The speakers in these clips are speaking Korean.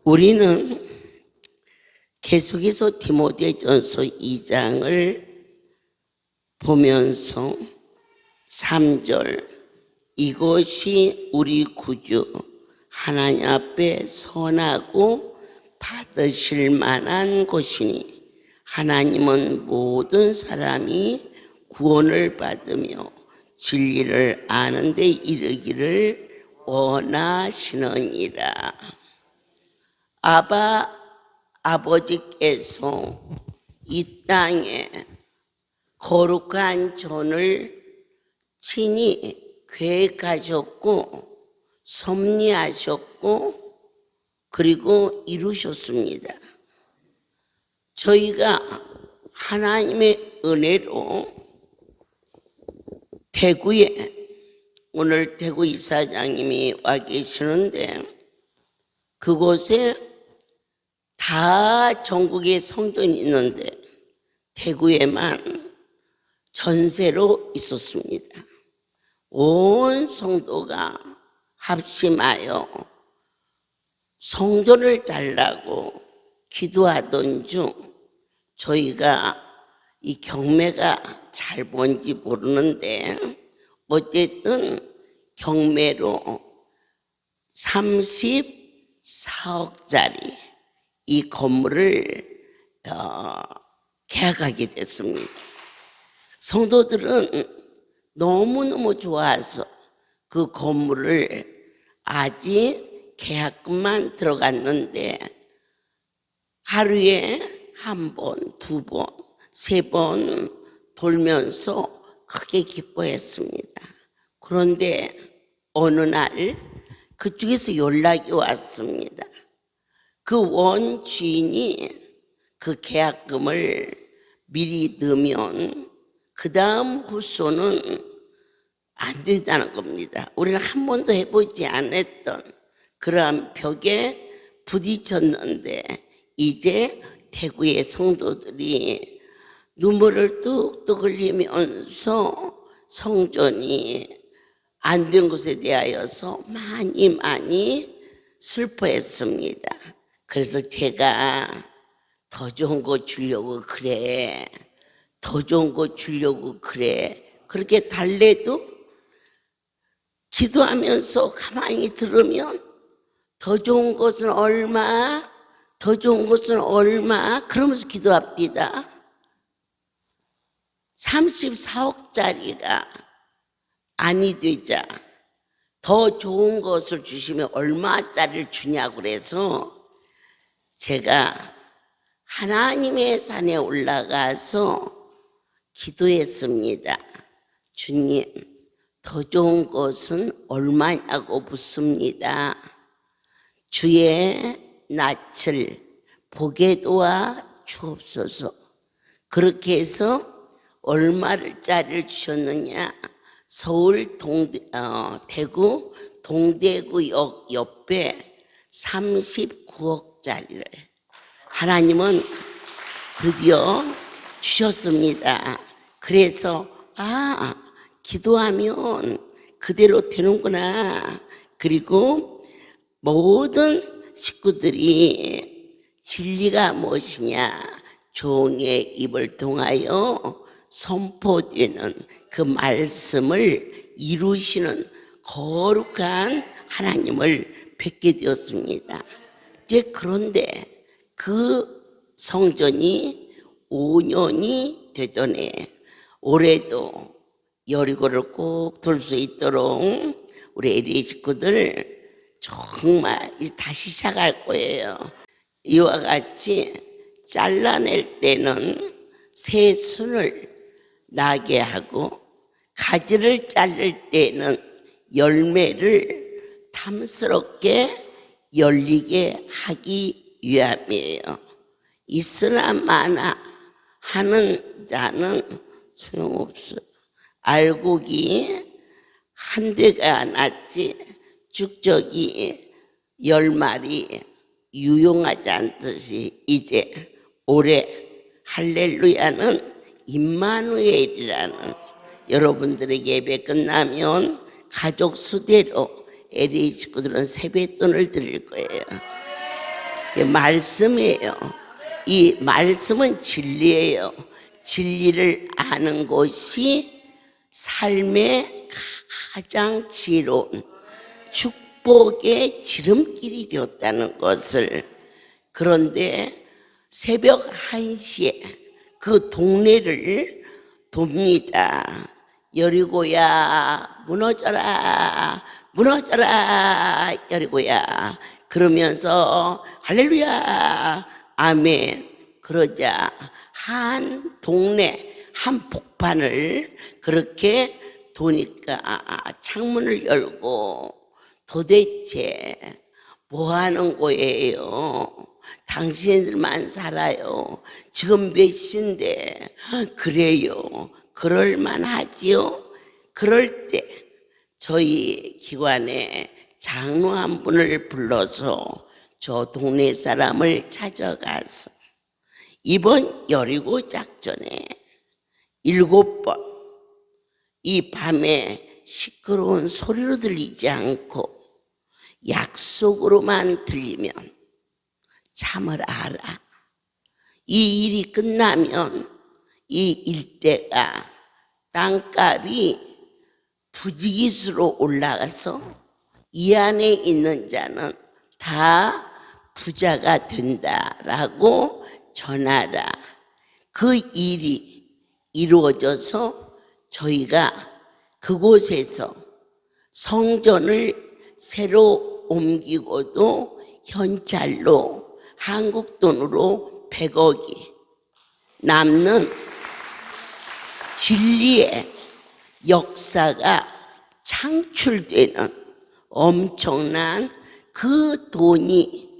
우리는 계속해서 디모데전서 2장을 보면서 3절 이것이 우리 구주 하나님 앞에 선하고 받으실 만한 것이니 하나님은 모든 사람이 구원을 받으며 진리를 아는 데 이르기를 원하시느니라. 아버지께서 이 땅에 거룩한 전을 친히 계획하셨고 섭리하셨고 그리고 이루셨습니다. 저희가 하나님의 은혜로 대구에 오늘 대구 이사장님이 와 계시는데 그곳에 다 전국에 성전이 있는데 대구에만 전세로 있었습니다. 온 성도가 합심하여 성전을 달라고 기도하던 중 저희가 이 경매가 잘 뭔지 모르는데 어쨌든 경매로 34억짜리 이 건물을 계약하게 됐습니다. 성도들은 너무너무 좋아서 그 건물을 아직 계약금만 들어갔는데 하루에 한 번, 두 번, 세 번 돌면서 크게 기뻐했습니다. 그런데 어느 날 그쪽에서 연락이 왔습니다. 그 원주인이 그 계약금을 미리 넣으면 그 다음 후소는 안 된다는 겁니다. 우리는 한 번도 해보지 않았던 그러한 벽에 부딪혔는데 이제 대구의 성도들이 눈물을 뚝뚝 흘리면서 성전이 안 된 것에 대하여서 많이 슬퍼했습니다. 그래서 제가 더 좋은 거 주려고 그래, 더 좋은 거 주려고 그래 그렇게 달래도 기도하면서 가만히 들으면 더 좋은 것은 얼마, 더 좋은 것은 얼마 그러면서 기도합니다. 34억짜리가 아니 되자 더 좋은 것을 주시면 얼마짜리를 주냐고 그래서 제가 하나님의 산에 올라가서 기도했습니다. 주님, 더 좋은 것은 얼마냐고 묻습니다. 주의 낯을 보게 도와 주옵소서. 그렇게 해서 얼마를 짜리를 주셨느냐? 서울 대구 동대구역 옆에 39억짜리를 하나님은 드디어 주셨습니다. 그래서 기도하면 그대로 되는구나. 그리고 모든 식구들이 진리가 무엇이냐 종의 입을 통하여 선포되는 그 말씀을 이루시는 거룩한 하나님을 뵙게 되었습니다. 이제 그런데 그 성전이 5년이 되더니 올해도 여리고를 꼭 돌 수 있도록 우리 LA 식구들 정말 다시 시작할 거예요. 이와 같이 잘라낼 때는 새순을 나게 하고 가지를 자를 때는 열매를 탐스럽게 열리게 하기 위함이에요. 있으나 마나 하는 자는 소용없어요. 알곡이 한 대가 낫지 죽적이 10마리 유용하지 않듯이 이제 올해 할렐루야는 임마누엘이라는 여러분들의 예배 끝나면 가족 수대로 LA 식구들은 세뱃돈을 드릴 거예요. 이게 말씀이에요. 이 말씀은 진리예요. 진리를 아는 것이 삶의 가장 지혜로운 축복의 지름길이 되었다는 것을. 그런데 새벽 1시에 그 동네를 돕니다. 여리고야 무너져라 무너져라 여리고야 그러면서 할렐루야 아멘. 그러자 한 동네 한 복판을 그렇게 도니까 창문을 열고 도대체 뭐 하는 거예요? 당신들만 살아요. 지금 몇 시인데 그래요. 그럴만 하지요. 그럴 때 저희 기관에 장로 한 분을 불러서 저 동네 사람을 찾아가서 이번 여리고 작전에 7번 이 밤에 시끄러운 소리로 들리지 않고 약속으로만 들리면 참으라. 이 일이 끝나면 이 일대가 땅값이 부지기수로 올라가서 이 안에 있는 자는 다 부자가 된다라고 전하라. 그 일이 이루어져서 저희가 그곳에서 성전을 새로 옮기고도 현찰로 한국 돈으로 100억이 남는 진리의 역사가 창출되는 엄청난 그 돈이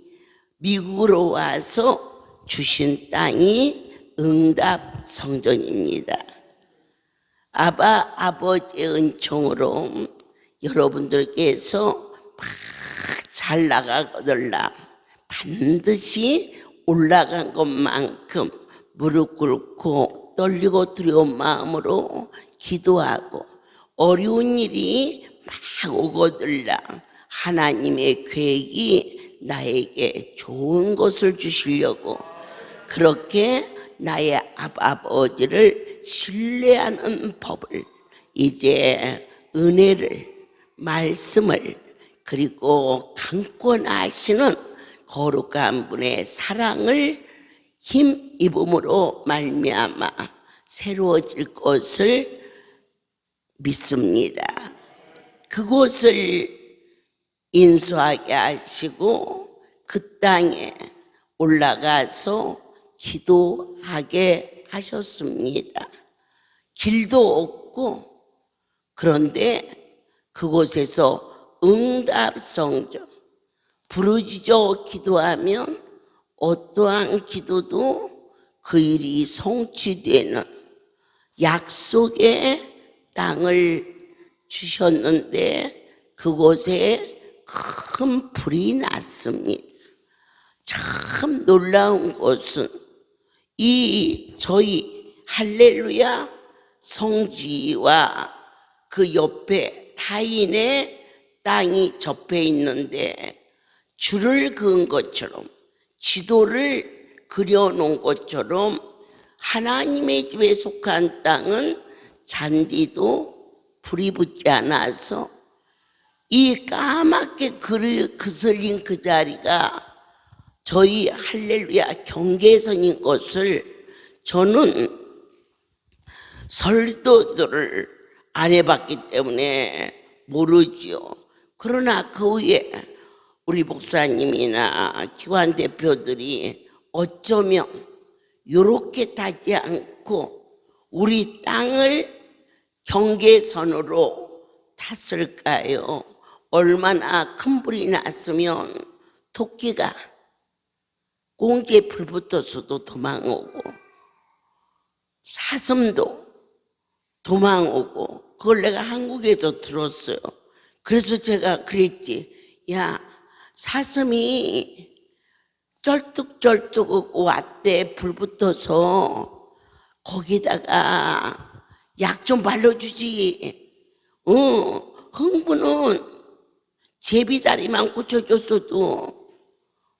미국으로 와서 주신 땅이 응답 성전입니다. 아버지의 은총으로 여러분들께서 막 잘 나가거들라 반드시 올라간 것만큼 무릎 꿇고 떨리고 두려운 마음으로 기도하고 어려운 일이 막 오거들라 하나님의 계획이 나에게 좋은 것을 주시려고 그렇게 나의 아버지를 신뢰하는 법을 이제 은혜를 말씀을 그리고 강권하시는 거룩한 분의 사랑을 힘입음으로 말미암아 새로워질 것을 믿습니다. 그곳을 인수하게 하시고 그 땅에 올라가서 기도하게 하셨습니다. 길도 없고 그런데 그곳에서 응답성전 부르짖어 기도하면 어떠한 기도도 그 일이 성취되는 약속의 땅을 주셨는데 그곳에 큰 불이 났습니다. 참 놀라운 것은 이 저희 할렐루야 성지와 그 옆에 타인의 땅이 접해 있는데 줄을 그은 것처럼 지도를 그려놓은 것처럼 하나님의 집에 속한 땅은 잔디도 불이 붙지 않아서 이 까맣게 그슬린 그 자리가 저희 할렐루야 경계선인 것을 저는 설도들을 안 해봤기 때문에 모르지요. 그러나 그 후에 우리 목사님이나 기관 대표들이 어쩌면 이렇게 타지 않고 우리 땅을 경계선으로 탔을까요? 얼마나 큰 불이 났으면 토끼가 꽁지에 불 붙어서도 도망오고 사슴도 도망오고 그걸 내가 한국에서 들었어요. 그래서 제가 그랬지. 야, 사슴이 쩔뚝쩔뚝 왔대 불 붙어서 거기다가 약 좀 발라주지. 흥부는 제비다리만 고쳐줬어도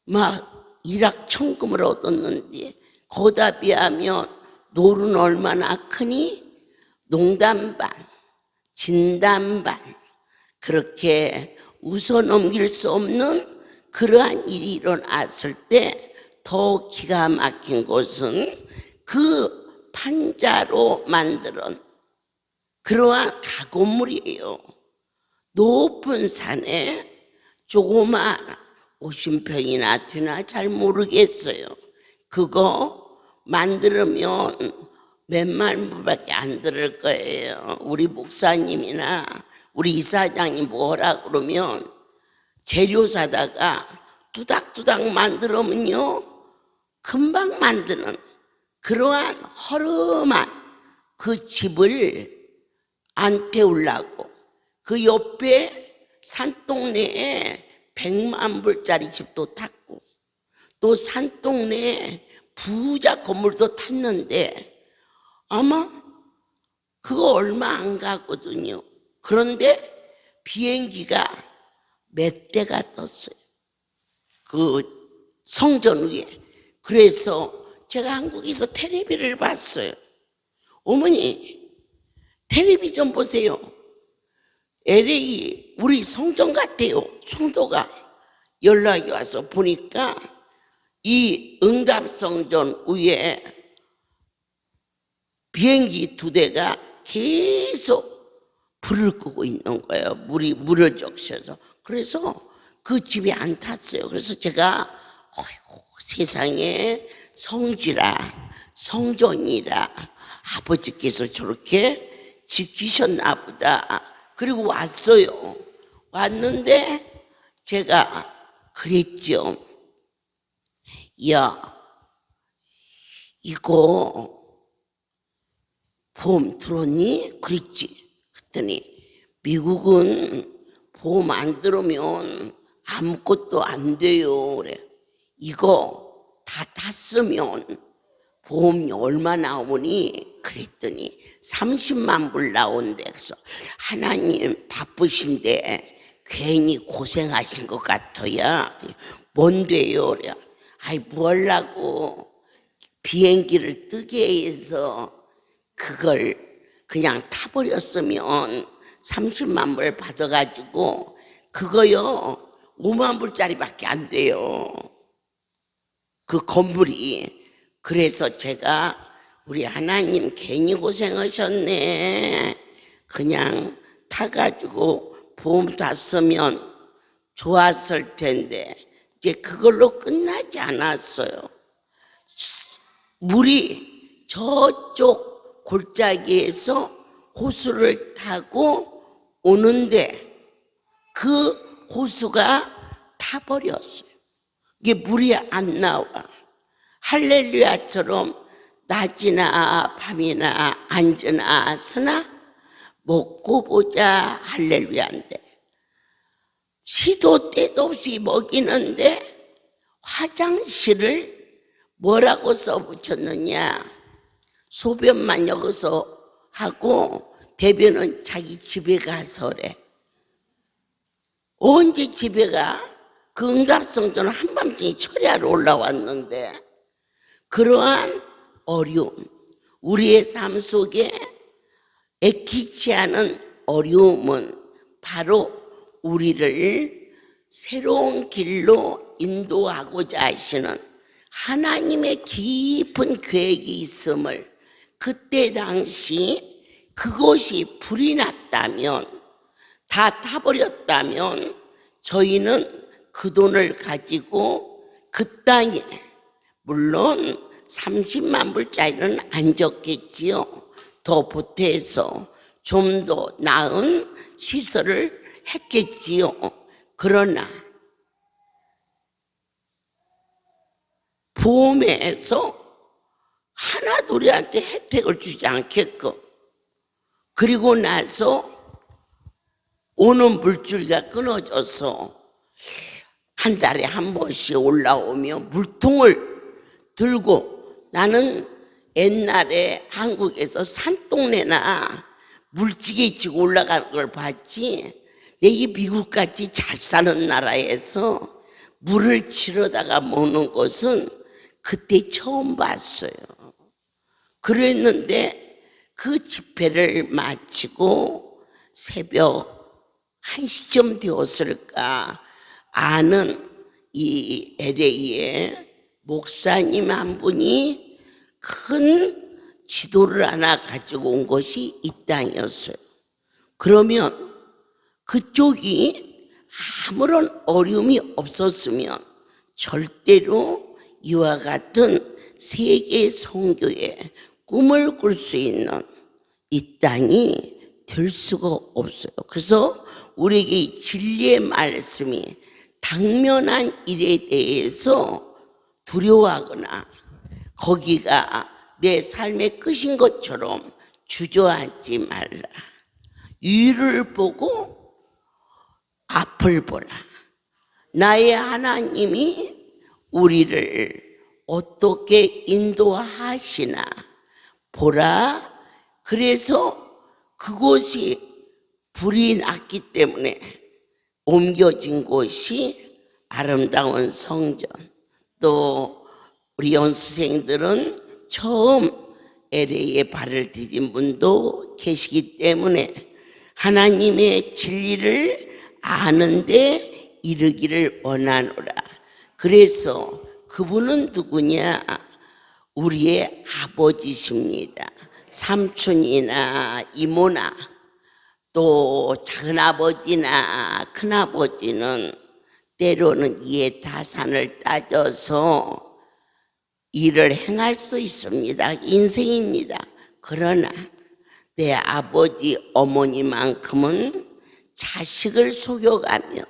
막 일확천금을 얻었는데 거기다 비하면 노는 얼마나 크니? 농담 반, 진담 반, 그렇게 웃어넘길 수 없는 그러한 일이 일어났을 때 더 기가 막힌 것은 그 판자로 만든 그러한 가건물이에요. 높은 산에 조그만 50평이나 되나 잘 모르겠어요. 그거 만들면 몇만 불밖에 안 들을 거예요. 우리 목사님이나 우리 이사장님 뭐라 그러면 재료 사다가 두닥두닥 만들면요 금방 만드는 그러한 허름한 그 집을 안 태우려고 그 옆에 산동네에 100만 불짜리 집도 탔고 또 산동네에 부자 건물도 탔는데 아마 그거 얼마 안 가거든요. 그런데 비행기가 몇 대가 떴어요. 그 성전 위에. 그래서 제가 한국에서 텔레비를 봤어요. 어머니, 텔레비 좀 보세요. LA 우리 성전 같아요. 성도가 연락이 와서 보니까 이 응답성전 위에 비행기 2대가 계속 불을 끄고 있는 거예요. 물을 적셔서. 그래서 그 집에 안 탔어요. 그래서 제가 어이구 세상에 성지라 성전이라 아버지께서 저렇게 지키셨나 보다. 그리고 왔어요. 왔는데 제가 그랬죠. 야, 이거 보험 들었니? 그랬지. 그랬더니 미국은 보험 안 들으면 아무것도 안 돼요. 그래. 이거 다 탔으면 보험이 얼마 나오니? 그랬더니 30만 불 나온대. 그래서 하나님 바쁘신데 괜히 고생하신 것 같아요. 뭔데요? 그래. 아이 뭐 하려고 비행기를 뜨게 해서 그걸 그냥 타버렸으면 30만 불 받아가지고 그거요 5만 불짜리밖에 안 돼요. 그 건물이. 그래서 제가 우리 하나님 괜히 고생하셨네. 그냥 타가지고 보험 탔으면 좋았을 텐데 이제 그걸로 끝나지 않았어요. 물이 저쪽 골짜기에서 호수를 타고 오는데 그 호수가 타버렸어요. 이게 물이 안 나와. 할렐루야처럼 낮이나 밤이나 앉으나 서나 먹고 보자 할렐루야인데 시도 때도 없이 먹이는데 화장실을 뭐라고 써붙였느냐. 소변만 여기서 하고 대변은 자기 집에 가서래. 언제 집에 가? 그 응답성전 한밤중에 철야로 올라왔는데 그러한 어려움, 우리의 삶 속에 애키치 않은 어려움은 바로 우리를 새로운 길로 인도하고자 하시는 하나님의 깊은 계획이 있음을 그때 당시 그것이 불이 났다면 다 타버렸다면 저희는 그 돈을 가지고 그 땅에 물론 30만 불짜리는 안 졌겠지요. 더 보태서 좀 더 나은 시설을 했겠지요. 그러나 보험에서 하나도 우리한테 혜택을 주지 않게끔 그리고 나서 오는 물줄기가 끊어져서 한 달에 한 번씩 올라오면 물통을 들고 나는 옛날에 한국에서 산동네나 물지개 지고 올라가는 걸 봤지. 내게 미국같이 잘 사는 나라에서 물을 치러다가 먹는 것은 그때 처음 봤어요. 그랬는데 그 집회를 마치고 새벽 1시쯤 되었을까 아는 이 LA에 목사님 한 분이 큰 지도를 하나 가지고 온 것이 이 땅이었어요. 그러면 그쪽이 아무런 어려움이 없었으면 절대로 이와 같은 세계 선교의 꿈을 꿀 수 있는 이 땅이 될 수가 없어요. 그래서 우리에게 이 진리의 말씀이 당면한 일에 대해서 두려워하거나 거기가 내 삶의 끝인 것처럼 주저앉지 말라. 위를 보고 앞을 보라. 나의 하나님이 우리를 어떻게 인도하시나 보라. 그래서 그곳이 불이 났기 때문에 옮겨진 곳이 아름다운 성전. 또 우리 연수생들은 처음 LA에 발을 디딘 분도 계시기 때문에 하나님의 진리를 아는데 이르기를 원하노라. 그래서 그분은 누구냐? 우리의 아버지십니다. 삼촌이나 이모나 또 작은아버지나 큰아버지는 때로는 이해 타산을 따져서 일을 행할 수 있습니다. 인생입니다. 그러나 내 아버지 어머니만큼은 자식을 속여가며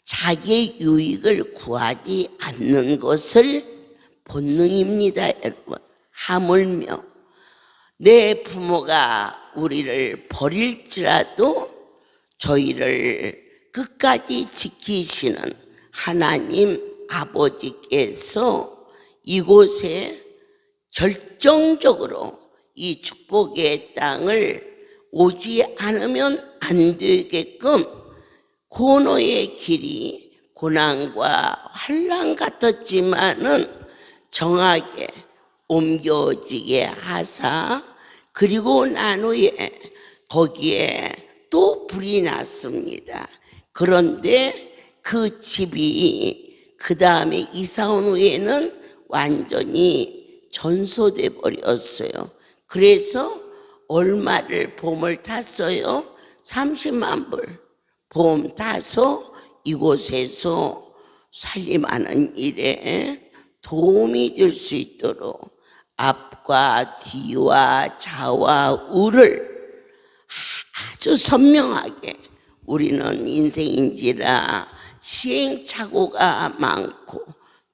자기의 유익을 구하지 않는 것을 본능입니다, 여러분. 하물며 내 부모가 우리를 버릴지라도 저희를 끝까지 지키시는 하나님 아버지께서 이곳에 결정적으로 이 축복의 땅을 오지 않으면 안 되게끔 고노의 길이 고난과 환난 같았지만은 정하게 옮겨지게 하사 그리고 난 후에 거기에 또 불이 났습니다. 그런데 그 집이 그 다음에 이사 온 후에는 완전히 전소돼 버렸어요. 그래서 얼마를 보험을 탔어요? 30만 불 보험 타서 이곳에서 살림하는 일에 도움이 될 수 있도록 앞과 뒤와 좌와 우를 아주 선명하게 우리는 인생인지라 시행착오가 많고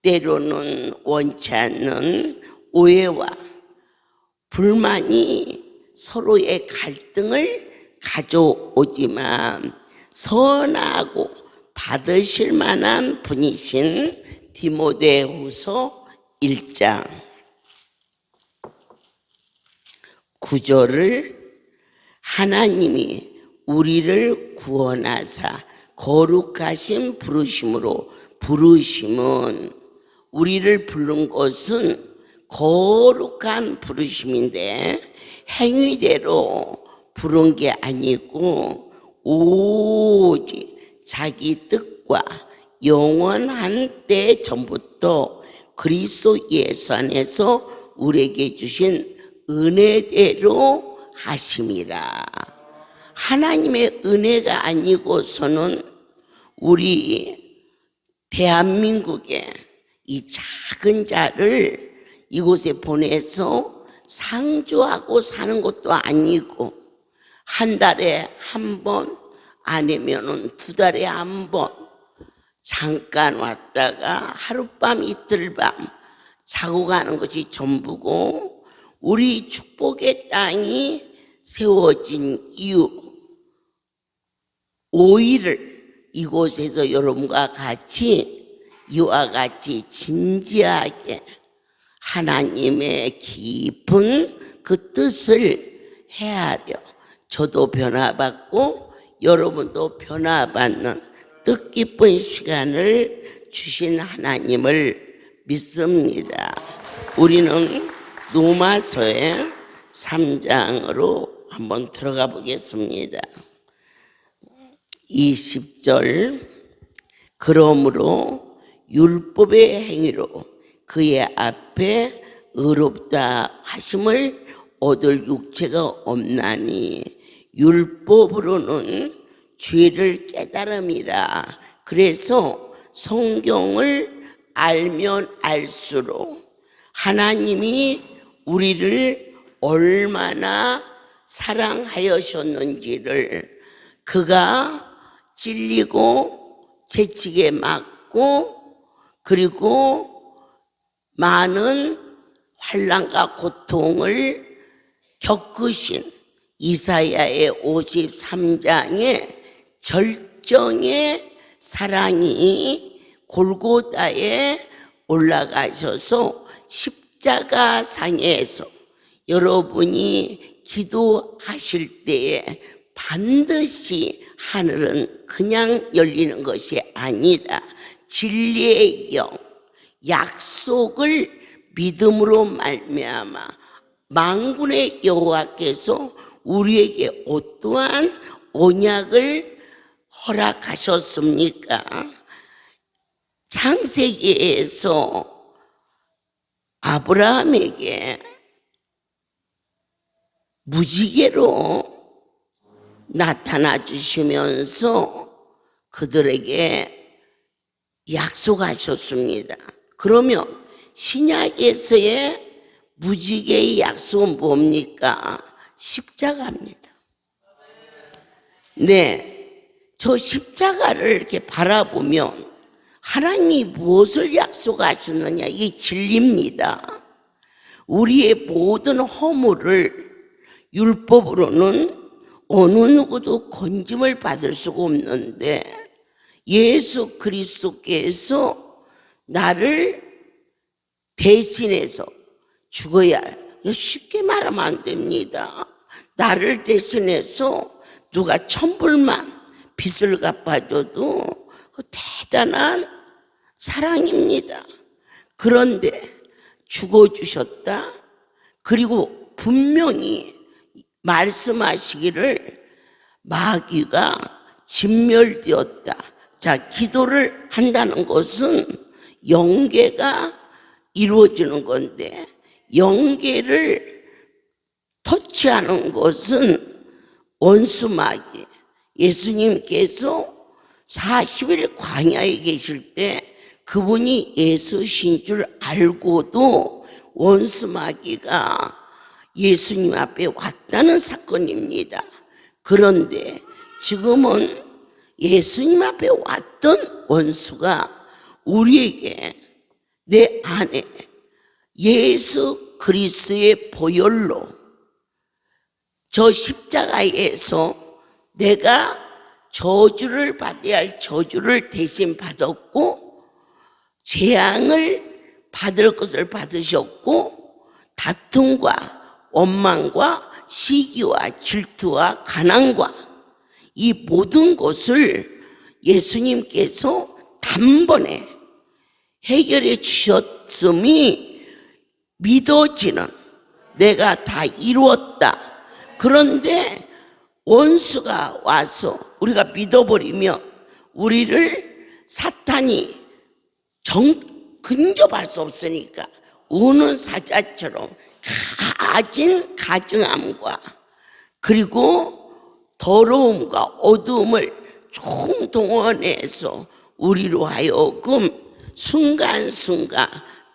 때로는 원치 않는 오해와 불만이 서로의 갈등을 가져오지만 선하고 받으실 만한 분이신 디모데후서 1장 9절을 하나님이 우리를 구원하사 거룩하신 부르심으로 부르심은 우리를 부른 것은 거룩한 부르심인데 행위대로 부른 게 아니고 오직 자기 뜻과 영원한 때 전부터 그리스도 예수 안에서 우리에게 주신 은혜대로 하심이라. 하나님의 은혜가 아니고서는 우리 대한민국에 이 작은 자를 이곳에 보내서 상주하고 사는 것도 아니고 한 달에 한 번 아니면은 두 달에 한 번 잠깐 왔다가 하룻밤 이틀밤 자고 가는 것이 전부고 우리 축복의 땅이 세워진 이유 5일을 이곳에서 여러분과 같이 이와 같이 진지하게 하나님의 깊은 그 뜻을 헤아려 저도 변화받고 여러분도 변화받는 뜻깊은 시간을 주신 하나님을 믿습니다. 우리는 로마서의 3장으로 한번 들어가 보겠습니다. 20절 그러므로 율법의 행위로 그의 앞에 의롭다 하심을 얻을 육체가 없나니 율법으로는 죄를 깨달음이라. 그래서 성경을 알면 알수록 하나님이 우리를 얼마나 사랑하셨는지를, 그가 찔리고 채찍에 맞고 그리고 많은 환난과 고통을 겪으신 이사야의 53장의 절정의 사랑이 골고다에 올라가셔서 십자가 상에서 여러분이 기도하실 때에 반드시 하늘은 그냥 열리는 것이 아니라 진리의 영, 약속을 믿음으로 말미암아 만군의 여호와께서 우리에게 어떠한 언약을 허락하셨습니까? 창세기에서 아브라함에게 무지개로 나타나 주시면서 그들에게 약속하셨습니다. 그러면 신약에서의 무지개의 약속은 뭡니까? 십자가입니다. 네, 저 십자가를 이렇게 바라보면 하나님이 무엇을 약속하셨느냐? 이게 진리입니다. 우리의 모든 허물을 율법으로는 어느 누구도 건짐을 받을 수가 없는데 예수 그리스도께서 나를 대신해서 죽어야 할, 쉽게 말하면 안 됩니다. 나를 대신해서 누가 1000불만 빚을 갚아줘도 그 대단한 사랑입니다. 그런데 죽어주셨다. 그리고 분명히 말씀하시기를 마귀가 진멸되었다. 자, 기도를 한다는 것은 영계가 이루어지는 건데 영계를 터치하는 것은 원수 마귀. 예수님께서 40일 광야에 계실 때 그분이 예수신 줄 알고도 원수 마귀가 예수님 앞에 왔다는 사건입니다. 그런데 지금은 예수님 앞에 왔던 원수가 우리에게 내 안에 예수 그리스도의 보혈로 저 십자가에서 내가 저주를 받아야 할 저주를 대신 받았고 재앙을 받을 것을 받으셨고 다툼과 원망과 시기와 질투와 가난과 이 모든 것을 예수님께서 단번에 해결해 주셨음이 믿어지는, 내가 다 이루었다. 그런데 원수가 와서 우리가 믿어버리면 우리를 사탄이 근접할 수 없으니까 우는 사자처럼 가진 가증함과 그리고 더러움과 어두움을 총동원해서 우리로 하여금 순간순간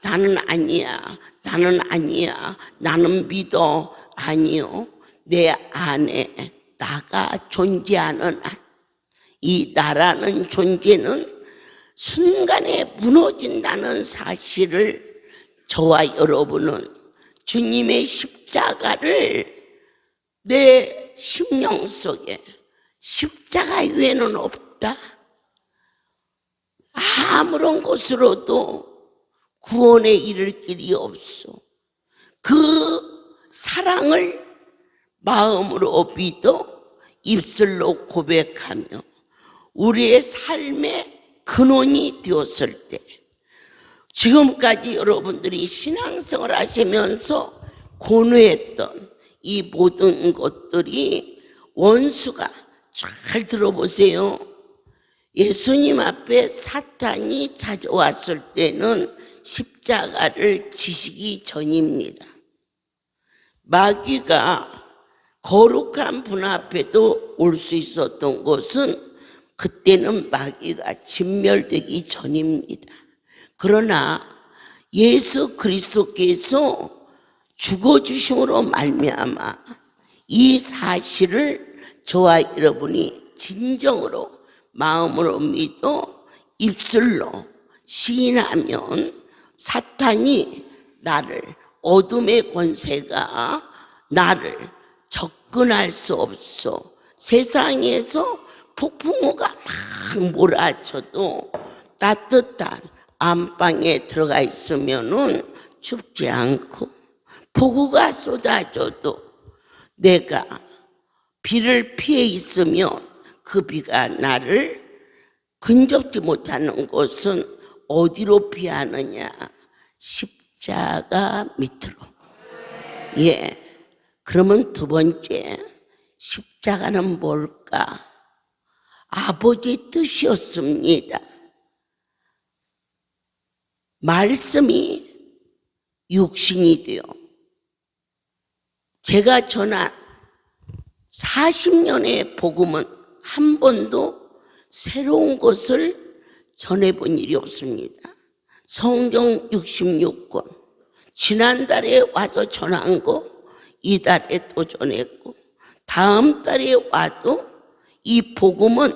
나는 아니야, 나는 아니야, 나는 믿어, 아니요, 내 안에 나가 존재하는 한, 이 나라는 존재는 순간에 무너진다는 사실을 저와 여러분은 주님의 십자가를 내 심령 속에 십자가 외에는 없다. 아무런 것으로도 구원에 이를 길이 없어. 그 사랑을 마음으로 믿어 입술로 고백하며 우리의 삶의 근원이 되었을 때, 지금까지 여러분들이 신앙생활 하시면서 고뇌했던 이 모든 것들이 원수가, 잘 들어보세요, 예수님 앞에 사탄이 찾아왔을 때는 십자가를 지시기 전입니다. 마귀가 거룩한 분 앞에도 올 수 있었던 것은 그때는 마귀가 진멸되기 전입니다. 그러나 예수 그리스도께서 죽어주심으로 말미암아 이 사실을 저와 여러분이 진정으로 마음으로 믿어 입술로 시인하면 사탄이 나를, 어둠의 권세가 나를 접근할 수 없어. 세상에서 폭풍우가 막 몰아쳐도 따뜻한 안방에 들어가 있으면은 춥지 않고, 폭우가 쏟아져도 내가 비를 피해 있으면 그 비가 나를 근접지 못하는 것은 어디로 피하느냐? 십자가 밑으로. 예. 그러면 두 번째, 십자가는 뭘까? 아버지의 뜻이었습니다. 말씀이 육신이 되어 제가 전한 40년의 복음은 한 번도 새로운 것을 전해본 일이 없습니다. 성경 66권, 지난달에 와서 전한 거 이달에 또 전했고, 다음 달에 와도 이 복음은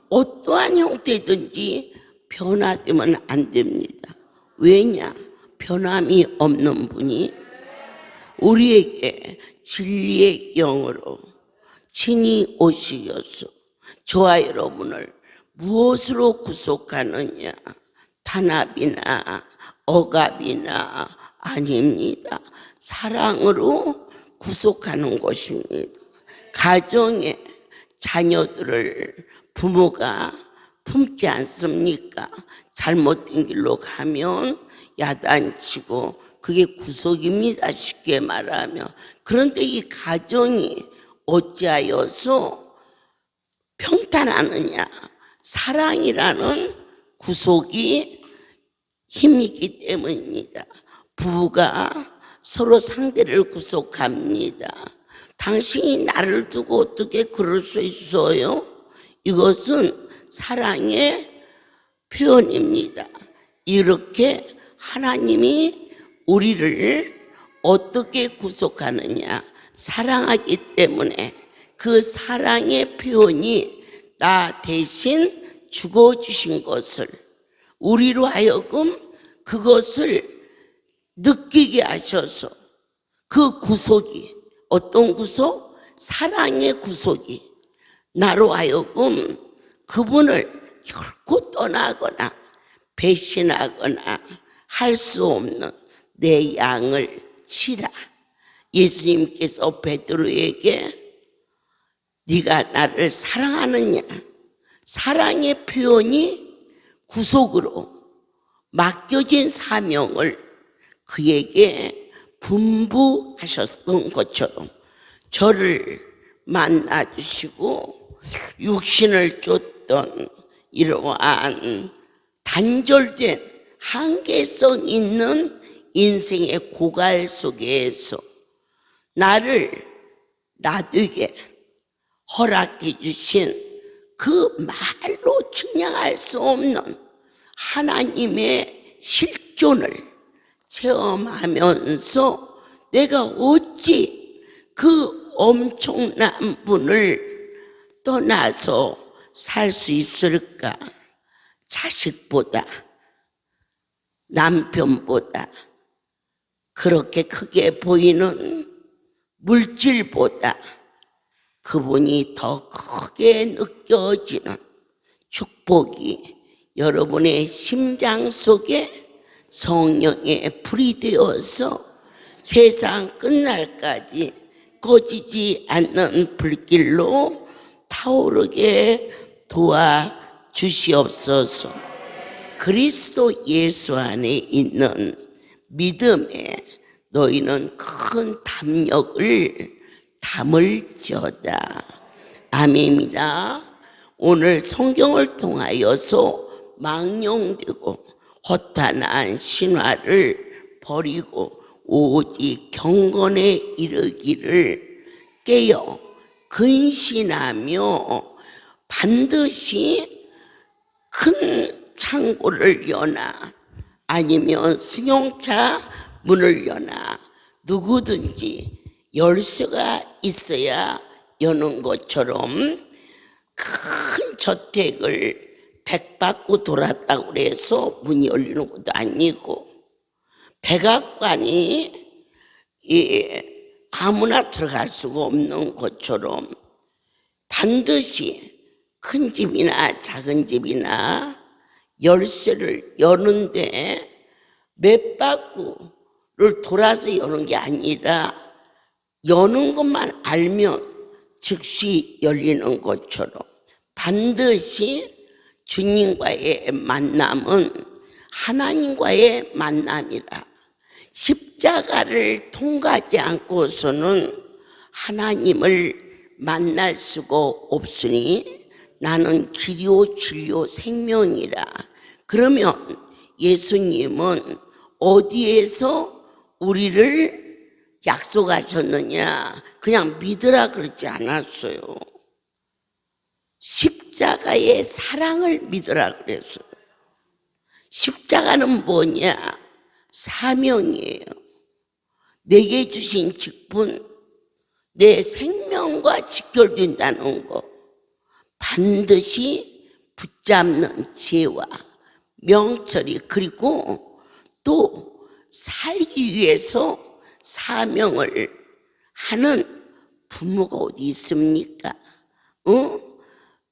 어떠한 형태든지 변화되면 안 됩니다. 왜냐? 변함이 없는 분이 우리에게 진리의 영으로 친히 오시어서 저와 여러분을 무엇으로 구속하느냐? 탄압이나 억압이나 아닙니다. 사랑으로 구속하는 것입니다. 가정에 자녀들을 부모가 품지 않습니까? 잘못된 길로 가면 야단치고 그게 구속입니다. 쉽게 말하면. 그런데 이 가정이 어찌하여서 평탄하느냐? 사랑이라는 구속이 힘이 있기 때문입니다. 부부가 서로 상대를 구속합니다. 당신이 나를 두고 어떻게 그럴 수 있어요? 이것은 사랑의 표현입니다. 이렇게 하나님이 우리를 어떻게 구속하느냐? 사랑하기 때문에 그 사랑의 표현이 나 대신 죽어주신 것을 우리로 하여금 그것을 느끼게 하셔서 그 구속이 어떤 구속? 사랑의 구속이 나로 하여금 그분을 결코 떠나거나 배신하거나 할 수 없는 내 양을 치라. 예수님께서 베드로에게 네가 나를 사랑하느냐? 사랑의 표현이 구속으로 맡겨진 사명을 그에게 분부하셨던 것처럼 저를 만나주시고 육신을 쫓던 이러한 단절된 한계성 있는 인생의 고갈 속에서 나를 놔두게 허락해 주신 그 말로 측량할 수 없는 하나님의 실존을 체험하면서 내가 어찌 그 엄청난 분을 떠나서 살 수 있을까? 자식보다, 남편보다, 그렇게 크게 보이는 물질보다 그분이 더 크게 느껴지는 축복이 여러분의 심장 속에 성령의 불이 되어서 세상 끝날까지 꺼지지 않는 불길로 타오르게 도와주시옵소서. 그리스도 예수 안에 있는 믿음에 너희는 큰 담력을 담을지어다. 아멘입니다. 오늘 성경을 통하여서 망령되고 허탄한 신화를 버리고 오직 경건에 이르기를 깨어 근신하며 반드시 큰 창고를 여나 아니면 승용차 문을 여나 누구든지 열쇠가 있어야 여는 것처럼 큰 저택을 백받고 돌았다고 해서 문이 열리는 것도 아니고 백악관이 아무나 들어갈 수가 없는 것처럼 반드시 큰 집이나 작은 집이나 열쇠를 여는데 몇 바퀴를 돌아서 여는 게 아니라 여는 것만 알면 즉시 열리는 것처럼 반드시 주님과의 만남은 하나님과의 만남이라. 십자가를 통과하지 않고서는 하나님을 만날 수가 없으니 나는 길이요 진리요 생명이라. 그러면 예수님은 어디에서 우리를 약속하셨느냐? 그냥 믿으라 그러지 않았어요. 십자가의 사랑을 믿으라 그랬어요. 십자가는 뭐냐? 사명이에요. 내게 주신 직분, 내 생명과 직결된다는 거 반드시 붙잡는 지혜와 명철이, 그리고 또 살기 위해서 사명을 하는 부모가 어디 있습니까?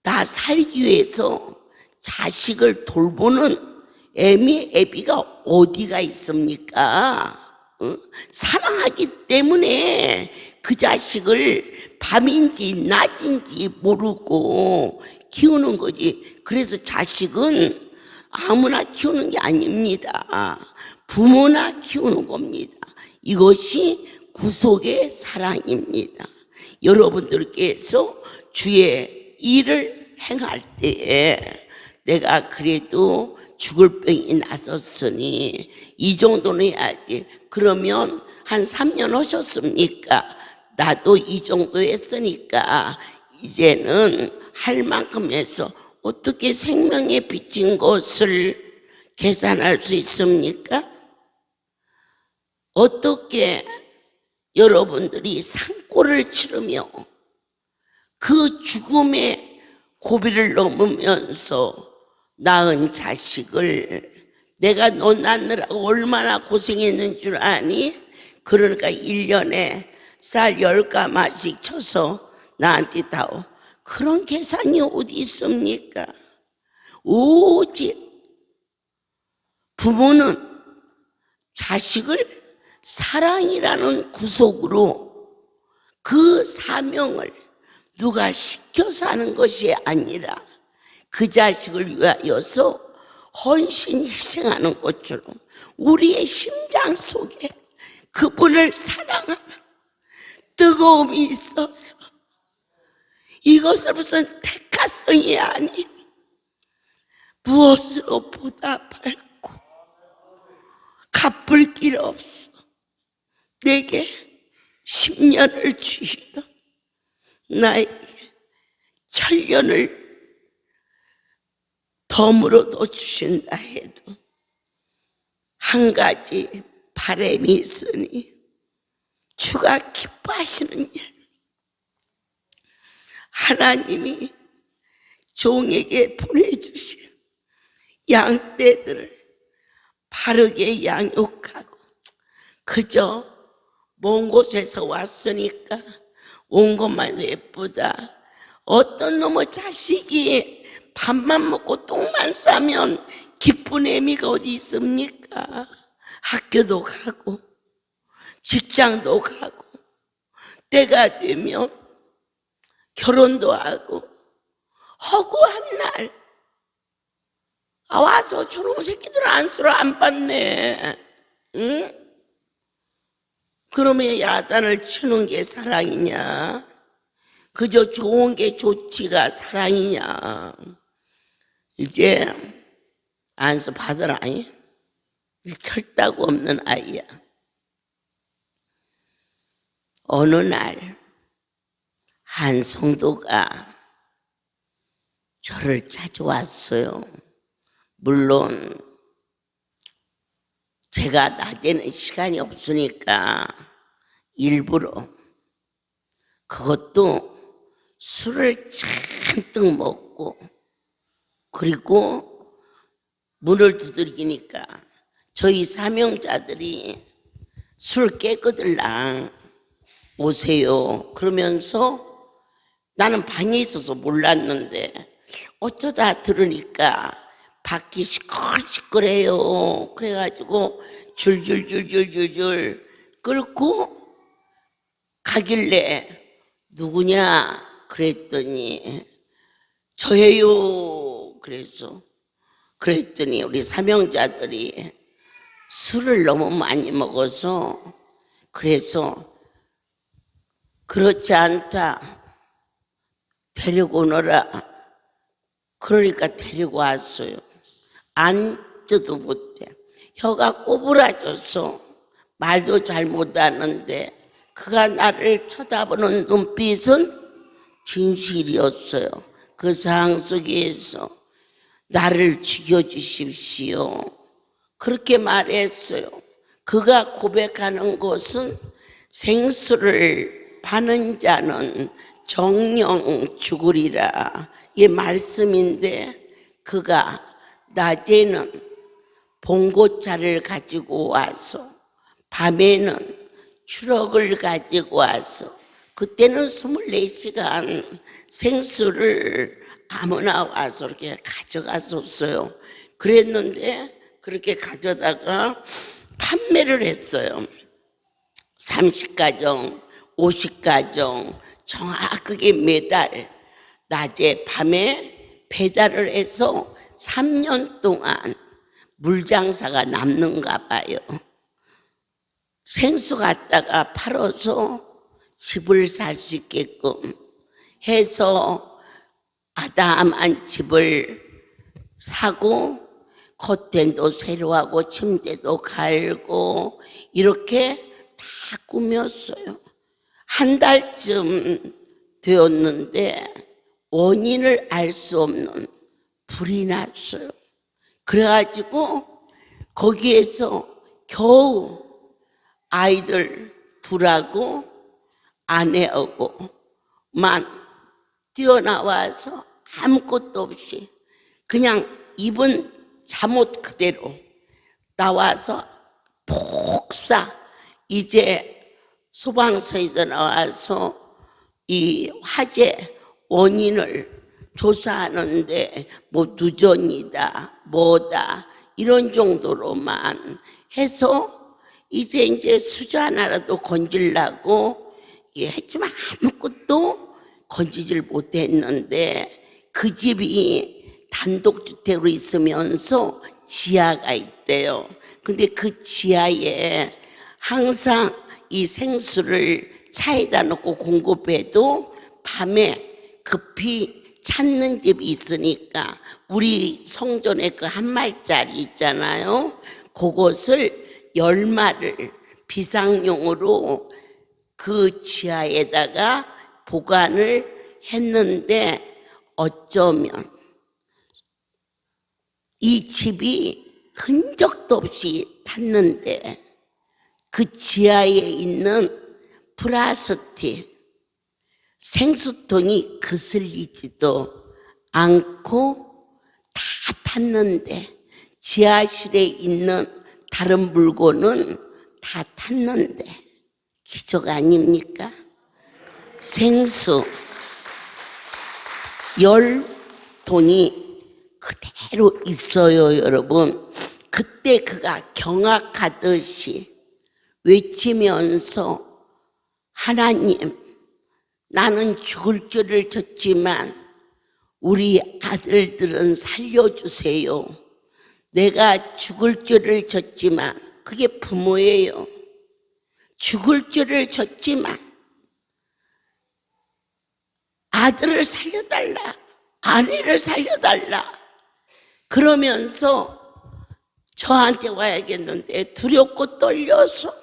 나 살기 위해서 자식을 돌보는 애비가 어디가 있습니까? 사랑하기 때문에 그 자식을 밤인지 낮인지 모르고 키우는 거지. 그래서 자식은 아무나 키우는 게 아닙니다. 부모나 키우는 겁니다. 이것이 구속의 사랑입니다. 여러분들께서 주의 일을 행할 때에 내가 그래도 죽을 병이 났었으니 이 정도는 해야지. 그러면 한 3년 하셨습니까? 나도 이 정도 했으니까 이제는 할 만큼 해서 어떻게 생명에 비친 것을 계산할 수 있습니까? 어떻게 여러분들이 산골을 치르며 그 죽음의 고비를 넘으면서 낳은 자식을 내가 너 낳느라고 얼마나 고생했는 줄 아니? 그러니까 1년에 쌀 10가마씩 쳐서 나한테 다오. 그런 계산이 어디 있습니까? 오직 부모는 자식을 사랑이라는 구속으로 그 사명을 누가 시켜서 하는 것이 아니라 그 자식을 위하여서 헌신 희생하는 것처럼 우리의 심장 속에 그분을 사랑하는 뜨거움이 있어서 이것을 무슨 택화성이 아닌 무엇으로 보답할고 갚을 길 없어. 내게 10년을 주시던 나에게 천년을 덤으로도 주신다 해도 한 가지 바람이 있으니 주가 기뻐하시는 일, 하나님이 종에게 보내주신 양떼들을 바르게 양육하고 그저 먼 곳에서 왔으니까 온 것만 예쁘다. 어떤 놈의 자식이 밥만 먹고 똥만 싸면 기쁜 의미가 어디 있습니까? 학교도 가고 직장도 가고 때가 되면 결혼도 하고 허구한 날 와서 저놈 새끼들 안수를 안 받네. 응? 그러면 야단을 치는 게 사랑이냐? 그저 좋은 게 좋지가 사랑이냐? 이제 안수 받으라. 철다고 없는 아이야. 어느 날 한 성도가 저를 찾아왔어요. 물론 제가 낮에는 시간이 없으니까 일부러, 그것도 술을 잔뜩 먹고, 그리고 문을 두들기니까 저희 사명자들이 술 깨끗을랑 오세요 그러면서, 나는 방에 있어서 몰랐는데 어쩌다 들으니까 밖이 시끌시끌해요. 그래가지고 줄줄줄줄줄줄 끌고 가길래 누구냐 그랬더니 저예요. 그랬더니 우리 사명자들이 술을 너무 많이 먹어서, 그래서 그렇지 않다, 데리고 오너라. 그러니까 데리고 왔어요. 앉지도 못해. 혀가 꼬부라져서 말도 잘 못하는데 그가 나를 쳐다보는 눈빛은 진실이었어요. 그 상황 속에서 나를 죽여주십시오 그렇게 말했어요. 그가 고백하는 것은 생수를 파는 자는 정령 죽으리라 이 말씀인데, 그가 낮에는 봉고차를 가지고 와서 밤에는 추럭을 가지고 와서, 그때는 24시간 생수를 아무나 와서 이렇게 가져갔었어요. 그랬는데 그렇게 가져다가 판매를 했어요. 30가정, 50가정 정확하게 매달 낮에 밤에 배달을 해서 3년 동안 물장사가 남는가 봐요. 생수 갖다가 팔아서 집을 살 수 있게끔 해서 아담한 집을 사고, 커튼도 새로 하고 침대도 갈고 이렇게 다 꾸몄어요. 한 달쯤 되었는데 원인을 알 수 없는 불이 났어요. 그래가지고 거기에서 겨우 아이들 둘하고 아내하고만 뛰어나와서 아무것도 없이 그냥 입은 잠옷 그대로 나와서 폭사, 이제 소방서에서 나와서 이 화재 원인을 조사하는데 뭐 누전이다 뭐다 이런 정도로만 해서 이제 수저 하나라도 건질라고 했지만 아무것도 건지질 못했는데, 그 집이 단독주택으로 있으면서 지하가 있대요. 근데 그 지하에 항상 이 생수를 차에다 놓고 공급해도 밤에 급히 찾는 집이 있으니까 우리 성전에 그 한 말짜리 있잖아요. 그것을 10마를 비상용으로 그 지하에다가 보관을 했는데, 어쩌면 이 집이 흔적도 없이 탔는데 그 지하에 있는 플라스틱 생수통이 거슬리지도 않고 다 탔는데, 지하실에 있는 다른 물건은 다 탔는데 기적 아닙니까? 생수 10통이 그대로 있어요, 여러분. 그때 그가 경악하듯이 외치면서, 하나님, 나는 죽을 줄을 쳤지만 우리 아들들은 살려주세요. 내가 죽을 죄를 졌지만 그게 부모예요. 죽을 죄를 졌지만 아들을 살려달라, 아내를 살려달라 그러면서 저한테 와야겠는데 두렵고 떨려서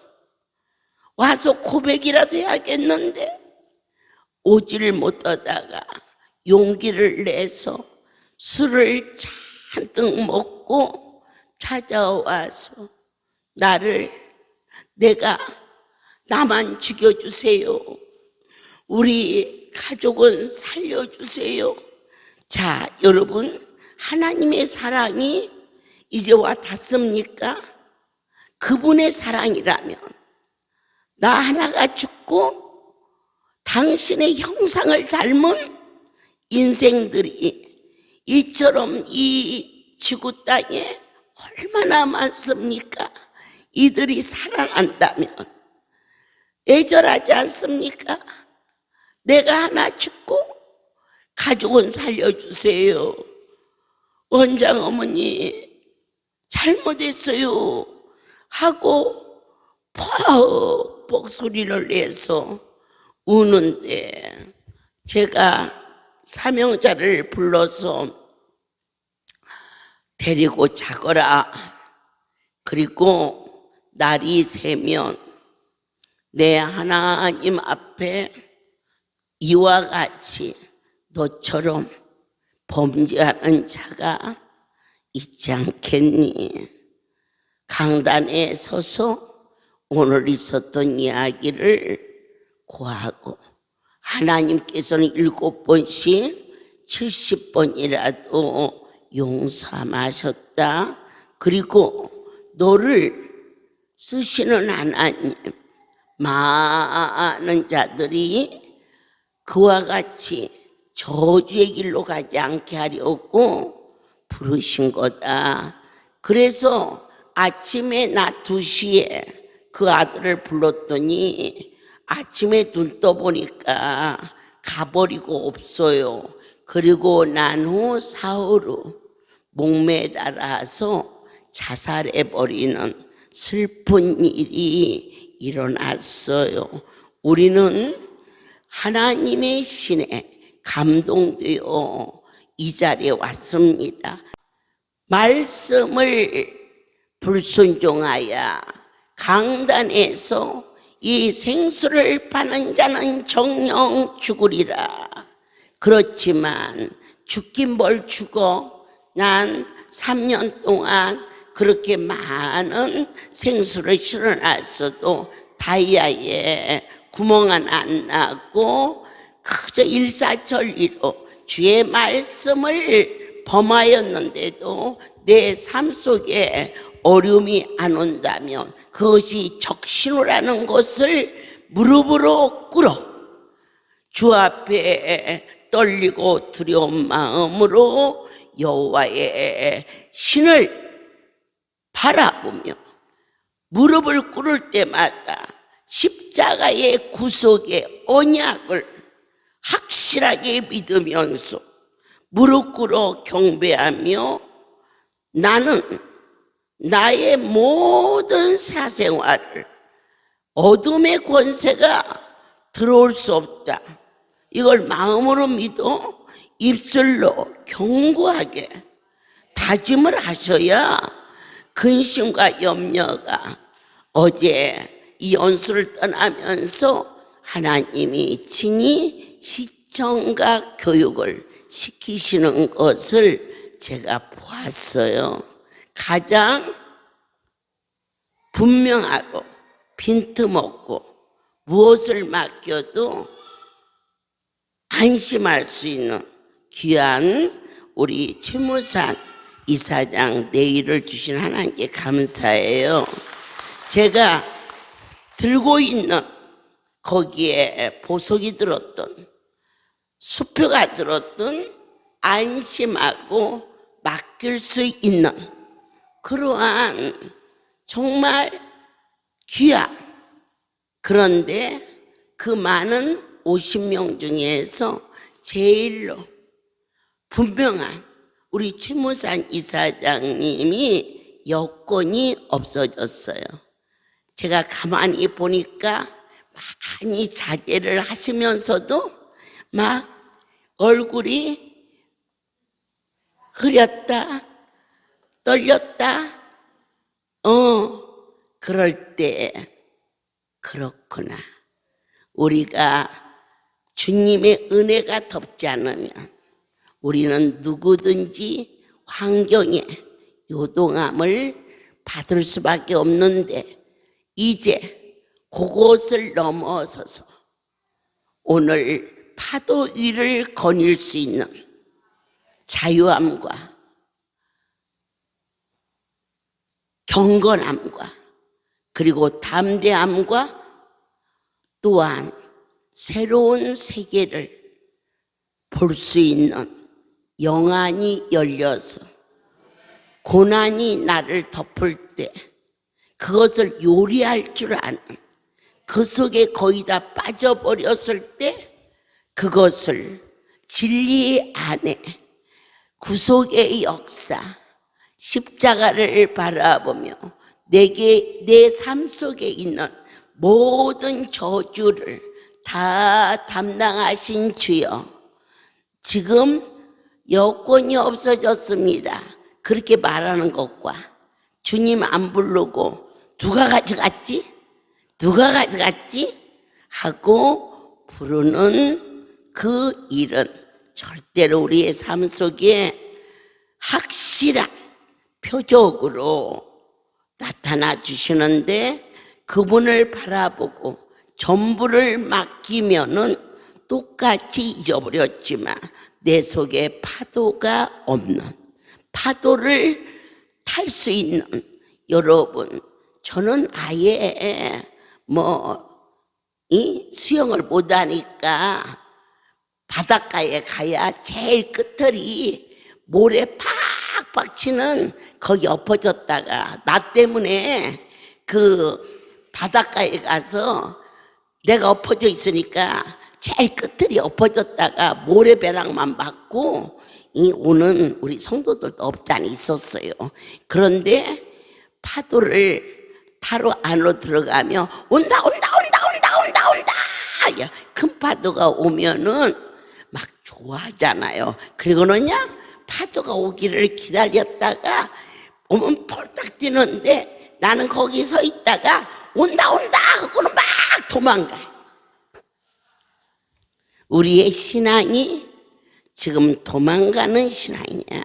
와서 고백이라도 해야겠는데 오지를 못하다가 용기를 내서 술을 잔뜩 먹고 찾아와서 나만 죽여주세요. 우리 가족은 살려주세요. 자, 여러분, 하나님의 사랑이 이제 와 닿습니까? 그분의 사랑이라면 나 하나가 죽고 당신의 형상을 닮은 인생들이 이처럼 이 지구 땅에 얼마나 많습니까? 이들이 사랑한다면 애절하지 않습니까? 내가 하나 죽고 가족은 살려주세요. 원장 어머니 잘못했어요 하고 퍽퍽 소리를 내서 우는데 제가 사명자를 불러서 데리고 자거라. 그리고 날이 새면 내 하나님 앞에 이와 같이 너처럼 범죄하는 자가 있지 않겠니? 강단에 서서 오늘 있었던 이야기를 고하고 하나님께서는 7번씩 70번이라도 용서하셨다. 그리고 너를 쓰시는 하나님, 많은 자들이 그와 같이 저주의 길로 가지 않게 하려고 부르신 거다. 그래서 아침에 낮 2시에 그 아들을 불렀더니 아침에 눈 떠보니까 가버리고 없어요. 그리고 난 후 사흘 후 목매달아서 자살해버리는 슬픈 일이 일어났어요. 우리는 하나님의 신에 감동되어 이 자리에 왔습니다. 말씀을 불순종하여 강단에서 이 생수를 파는 자는 정녕 죽으리라. 그렇지만 죽긴 뭘 죽어. 난 3년 동안 그렇게 많은 생수를 실어놨어도 다이아에 구멍 하나 안 나고 그저 일사천리로 주의 말씀을 범하였는데도 내 삶 속에 어려움이 안 온다면 그것이 적신호라는 것을 무릎으로 꿇어 주 앞에 떨리고 두려운 마음으로 여호와의 신을 바라보며 무릎을 꿇을 때마다 십자가의 구속의 언약을 확실하게 믿으면서 무릎 꿇어 경배하며 나는 나의 모든 사생활을 어둠의 권세가 들어올 수 없다. 이걸 마음으로 믿어 입술로 견고하게 다짐을 하셔야 근심과 염려가 어제 이 연수를 떠나면서 하나님이 친히 시청과 교육을 시키시는 것을 제가 보았어요. 가장 분명하고 빈틈없고 무엇을 맡겨도 안심할 수 있는 귀한 우리 최무산 이사장 내일을 주신 하나님께 감사해요. 제가 들고 있는 거기에 보석이 들었던 수표가 들었던 안심하고 맡길 수 있는 그러한 정말 귀한, 그런데 그 많은 50명 중에서 제일로 분명한 우리 최무산 이사장님이 여권이 없어졌어요. 제가 가만히 보니까 많이 자제를 하시면서도 막 얼굴이 흐렸다, 떨렸다. 그럴 때 그렇구나. 우리가 주님의 은혜가 덮지 않으면 우리는 누구든지 환경에 요동함을 받을 수밖에 없는데, 이제 그것을 넘어서서 오늘 파도 위를 거닐 수 있는 자유함과 경건함과 그리고 담대함과 또한 새로운 세계를 볼 수 있는 영안이 열려서 고난이 나를 덮을 때 그것을 요리할 줄 아는, 그 속에 거의 다 빠져버렸을 때 그것을 진리 안에 구속의 역사, 십자가를 바라보며 내 삶 속에 있는 모든 저주를 다 담당하신 주여, 지금 여권이 없어졌습니다. 그렇게 말하는 것과 주님 안 부르고 누가 가져갔지? 누가 가져갔지? 하고 부르는 그 일은 절대로 우리의 삶 속에 확실한 표적으로 나타나 주시는데, 그분을 바라보고 전부를 맡기면은 똑같이 잊어버렸지만 내 속에 파도가 없는, 파도를 탈 수 있는 여러분, 저는 아예 수영을 못하니까 바닷가에 가야 제일 끝털이 모래 팍팍 치는 거기 엎어졌다가, 나 때문에 그 바닷가에 가서 내가 엎어져 있으니까 제일 끝들이 엎어졌다가 모래벼락만 맞고 오는 우리 성도들도 없잖아 있었어요. 그런데 파도를 타러 안으로 들어가면 온다 큰 파도가 오면은 막 좋아하잖아요. 그리고는요 파도가 오기를 기다렸다가 오면 펄딱 뛰는데, 나는 거기 서 있다가 온다 하고는 막 도망가. 우리의 신앙이 지금 도망가는 신앙이야.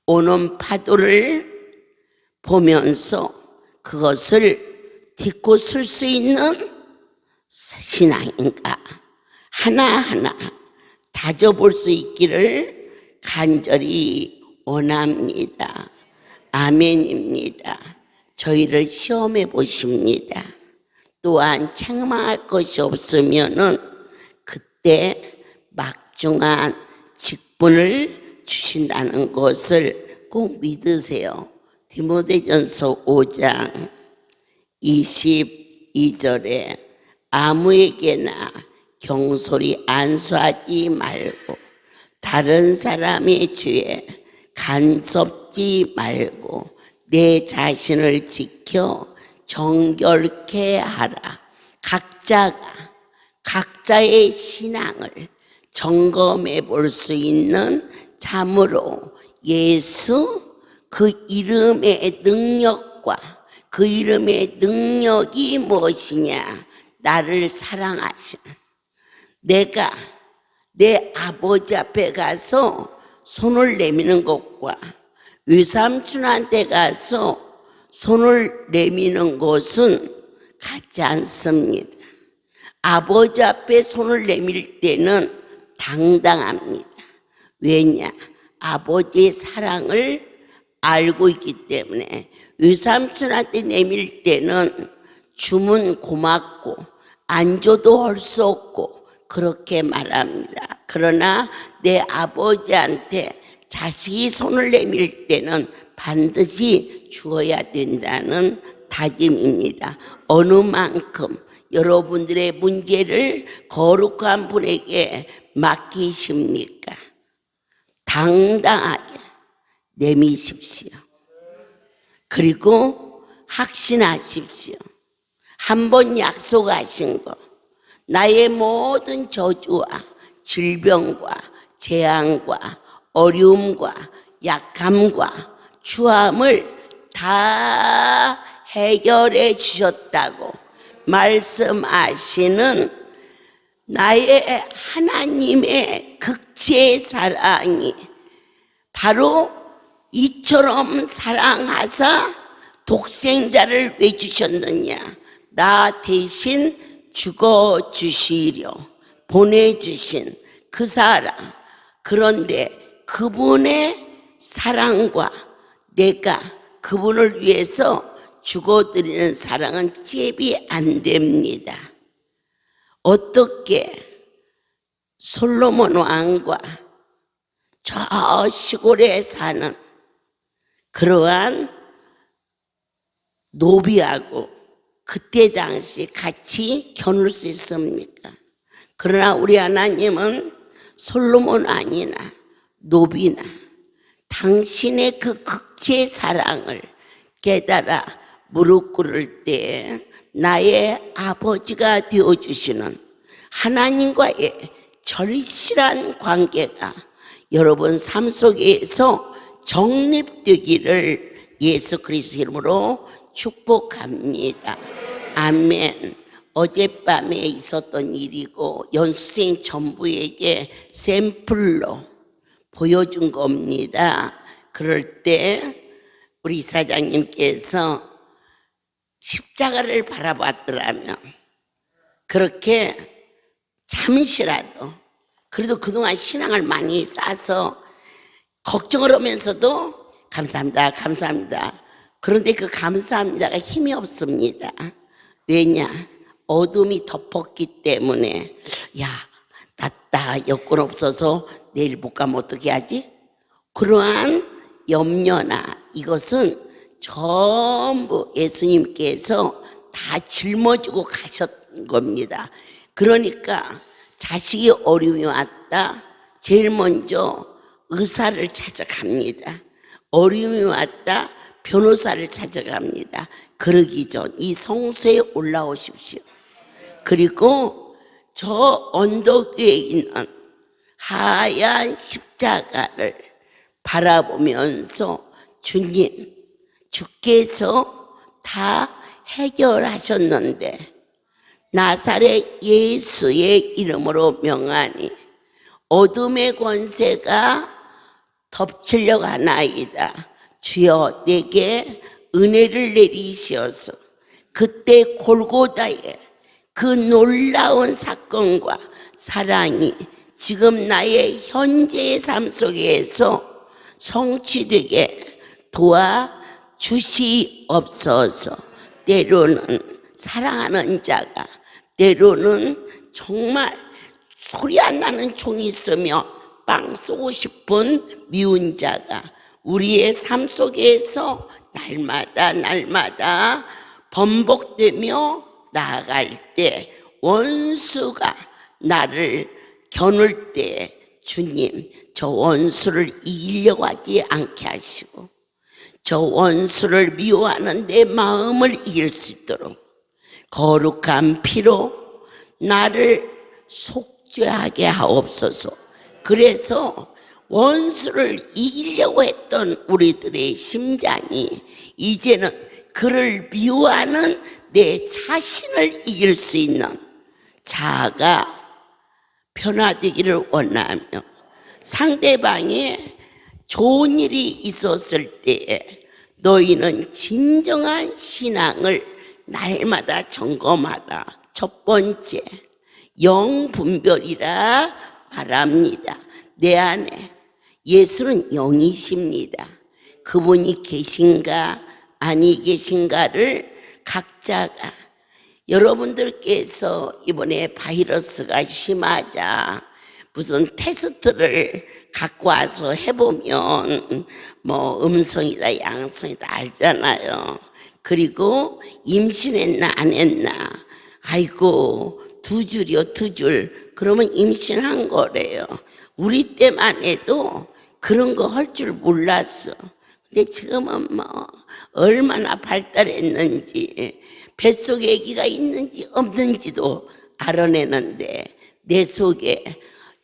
오는 파도를 보면서 그것을 딛고 쓸 수 있는 신앙인가 하나하나 다져볼 수 있기를 간절히 원합니다. 아멘입니다. 저희를 시험해 보십니다. 또한 책망할 것이 없으면은 그때 막중한 직분을 주신다는 것을 꼭 믿으세요. 디모데전서 5장 22절에 아무에게나 경솔히 안수하지 말고 다른 사람의 죄에 간섭지 말고 내 자신을 지켜 정결케 하라. 각자가 각자의 신앙을 점검해 볼 수 있는 참으로 예수 그 이름의 능력과 그 이름의 능력이 무엇이냐? 나를 사랑하시는, 내가 내 아버지 앞에 가서 손을 내미는 것과 외삼촌한테 가서 손을 내미는 것은 같지 않습니다. 아버지 앞에 손을 내밀 때는 당당합니다. 왜냐? 아버지의 사랑을 알고 있기 때문에. 외삼촌한테 내밀 때는 주면 고맙고 안 줘도 할 수 없고 그렇게 말합니다. 그러나 내 아버지한테 자식이 손을 내밀 때는 반드시 주어야 된다는 다짐입니다. 어느 만큼 여러분들의 문제를 거룩한 분에게 맡기십니까? 당당하게 내미십시오. 그리고 확신하십시오. 한번 약속하신 거, 나의 모든 저주와 질병과 재앙과 어려움과 약함과 추함을 다 해결해 주셨다고 말씀하시는 나의 하나님의 극치의 사랑이 바로 이처럼 사랑하사 독생자를 왜 주셨느냐? 나 대신 죽어주시려 보내주신 그 사랑. 그런데 그분의 사랑과 내가 그분을 위해서 죽어드리는 사랑은 잽이 안 됩니다. 어떻게 솔로몬 왕과 저 시골에 사는 그러한 노비하고 그때 당시 같이 겨눌 수 있습니까? 그러나 우리 하나님은 솔로몬 왕이나 노비나 당신의 그 극치의 사랑을 깨달아 무릎 꿇을 때 나의 아버지가 되어주시는 하나님과의 절실한 관계가 여러분 삶 속에서 정립되기를 예수 그리스도 이름으로 축복합니다. 아멘. 어젯밤에 있었던 일이고 연수생 전부에게 샘플로 보여준 겁니다. 그럴 때 우리 사장님께서 십자가를 바라봤더라면 그렇게 잠시라도 그래도 그동안 신앙을 많이 쌓아서 걱정을 하면서도 감사합니다, 감사합니다. 그런데 그 감사합니다가 힘이 없습니다. 왜냐? 어둠이 덮었기 때문에 야, 낫다, 여건 없어서 내일 못 가면 어떻게 하지? 그러한 염려나 이것은 전부 예수님께서 다 짊어지고 가셨던 겁니다. 그러니까 자식이 어려움이 왔다, 제일 먼저 의사를 찾아갑니다. 어려움이 왔다, 변호사를 찾아갑니다. 그러기 전 이 성소에 올라오십시오. 그리고 저 언덕 위에 있는 하얀 십자가를 바라보면서 주님, 주께서 다 해결하셨는데 나사렛 예수의 이름으로 명하니 어둠의 권세가 덮치려고 하나이다. 주여 내게 은혜를 내리시어서 그때 골고다의 그 놀라운 사건과 사랑이 지금 나의 현재의 삶 속에서 성취되게 도와주시옵소서. 때로는 사랑하는 자가, 때로는 정말 소리 안 나는 총이 있으며 빵 쏘고 싶은 미운 자가 우리의 삶 속에서 날마다 번복되며 나아갈 때 원수가 나를 겨눌 때 주님, 저 원수를 이기려고 하지 않게 하시고 저 원수를 미워하는 내 마음을 이길 수 있도록 거룩한 피로 나를 속죄하게 하옵소서. 그래서 원수를 이기려고 했던 우리들의 심장이 이제는 그를 미워하는 내 자신을 이길 수 있는 자아가 변화되기를 원하며 상대방의 좋은 일이 있었을 때에 너희는 진정한 신앙을 날마다 점검하라. 첫 번째, 영분별이라 말합니다. 내 안에 예수는 영이십니다. 그분이 계신가 아니 계신가를 각자가, 여러분들께서 이번에 바이러스가 심하자 무슨 테스트를 갖고 와서 해보면 뭐 음성이다 양성이다 알잖아요. 그리고 임신했나 안 했나, 아이고 2줄이요 2줄, 그러면 임신한 거래요. 우리 때만 해도 그런 거 할 줄 몰랐어. 근데 지금은 뭐 얼마나 발달했는지, 뱃속에 아기가 있는지 없는지도 알아내는데 내 속에